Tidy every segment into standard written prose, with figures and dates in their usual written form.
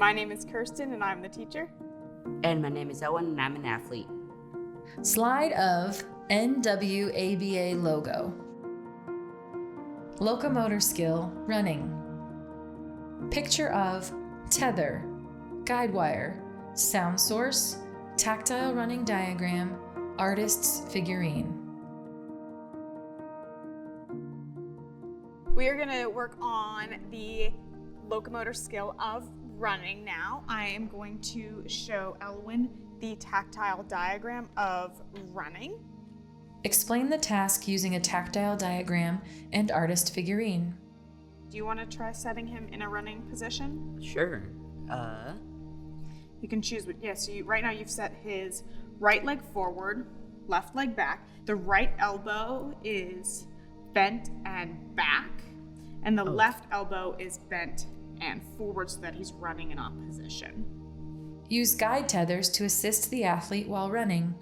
My name is Kirsten and I'm the teacher. And my name is Owen and I'm an athlete. Slide of NWABA logo. Locomotor skill, running. Picture of tether, guide wire, sound source, tactile running diagram, artist's figurine. We are going to work on the locomotor skill of running now. I am going to show Elwin the tactile diagram of running. Explain the task using a tactile diagram and artist figurine. Do you want to try setting him in a running position? Sure. You can choose. Right now you've set his right leg forward, left leg back. The right elbow is bent and back, and the left elbow is bent and forward so that he's running in opposition. Use guide tethers to assist the athlete while running.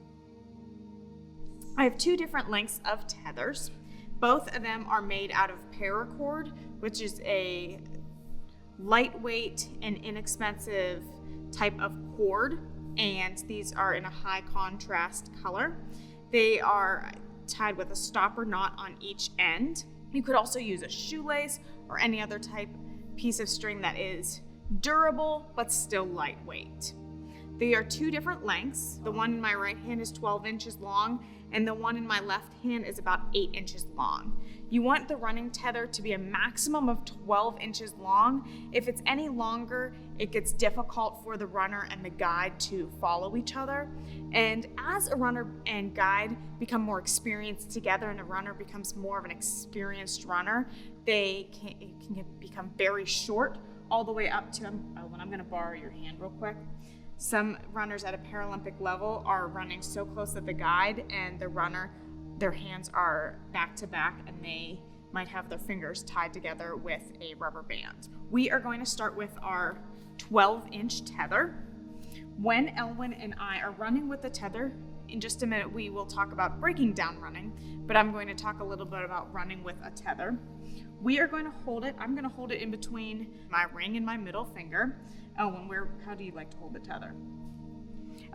I have two different lengths of tethers. Both of them are made out of paracord, which is a lightweight and inexpensive type of cord, and these are in a high contrast color. They are tied with a stopper knot on each end. You could also use a shoelace or any other type piece of string that is durable but still lightweight. They are two different lengths. The one in my right hand is 12 inches long and the one in my left hand is about 8 inches long. You want the running tether to be a maximum of 12 inches long. If it's any longer, it gets difficult for the runner and the guide to follow each other. And as a runner and guide become more experienced together and a runner becomes more of an experienced runner, it can become very short all the way up to, I'm going to borrow your hand real quick. Some runners at a Paralympic level are running so close that the guide and the runner, their hands are back to back and they might have their fingers tied together with a rubber band. We are going to start with our 12-inch tether. When Elwin and I are running with the tether, in just a minute we will talk about breaking down running, but I'm going to talk a little bit about running with a tether. We are going to hold it. I'm going to hold it in between my ring and my middle finger. Elwin, how do you like to hold the tether?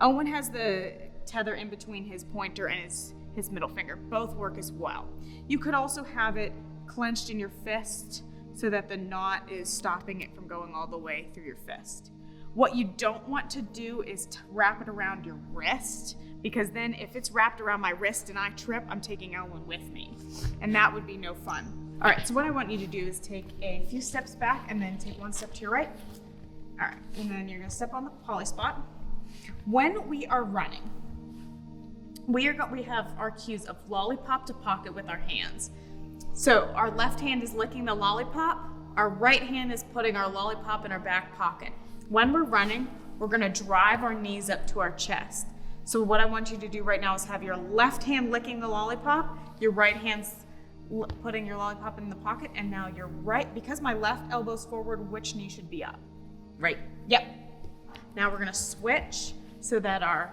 Elwin has the tether in between his pointer and his middle finger. Both work as well. You could also have it clenched in your fist so that the knot is stopping it from going all the way through your fist. What you don't want to do is to wrap it around your wrist, because then if it's wrapped around my wrist and I trip, I'm taking Elwin with me, and that would be no fun. All right, so what I want you to do is take a few steps back and then take one step to your right. All right, and then you're gonna step on the poly spot. When we are running, we have our cues of lollipop to pocket with our hands. So our left hand is licking the lollipop, our right hand is putting our lollipop in our back pocket. When we're running, we're gonna drive our knees up to our chest. So what I want you to do right now is have your left hand licking the lollipop, your right hand's putting your lollipop in the pocket, and now your right, because my left elbow's forward, which knee should be up? Right. Yep. Now we're gonna switch so that our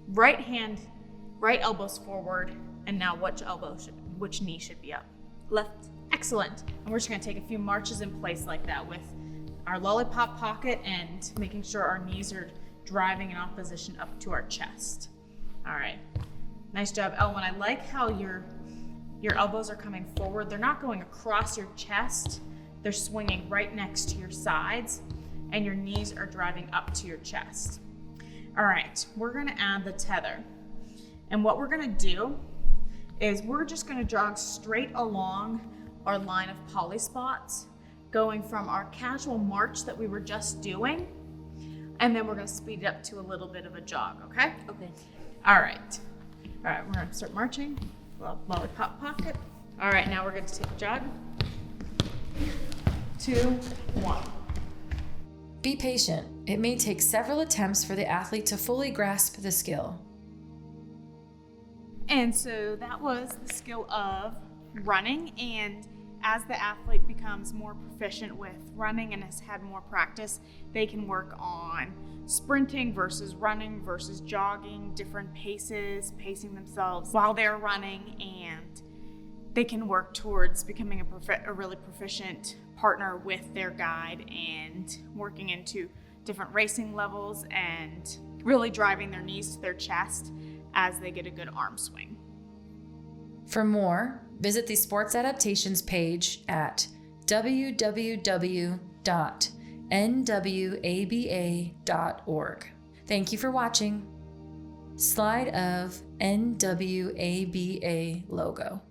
right elbow's forward, and now which knee should be up? Left. Excellent. And we're just gonna take a few marches in place like that with our lollipop pocket and making sure our knees are driving in opposition up to our chest. All right. Nice job, Elwin. I like how your elbows are coming forward. They're not going across your chest. They're swinging right next to your sides, and your knees are driving up to your chest. All right, we're gonna add the tether. And what we're gonna do is we're just gonna jog straight along our line of poly spots, going from our casual march that we were just doing, and then we're gonna speed it up to a little bit of a jog, okay? Okay. All right, we're gonna start marching. Lollipop pocket. All right, now we're going to take a jog. 2, 1. Be patient. It may take several attempts for the athlete to fully grasp the skill. And so that was the skill of running, and as the athlete becomes more proficient with running and has had more practice, they can work on sprinting versus running versus jogging, different paces, pacing themselves while they're running, and they can work towards becoming a really proficient partner with their guide and working into different racing levels and really driving their knees to their chest as they get a good arm swing. For more, visit the Sports Adaptations page at www.nwaba.org. Thank you for watching. Slide of NWABA logo.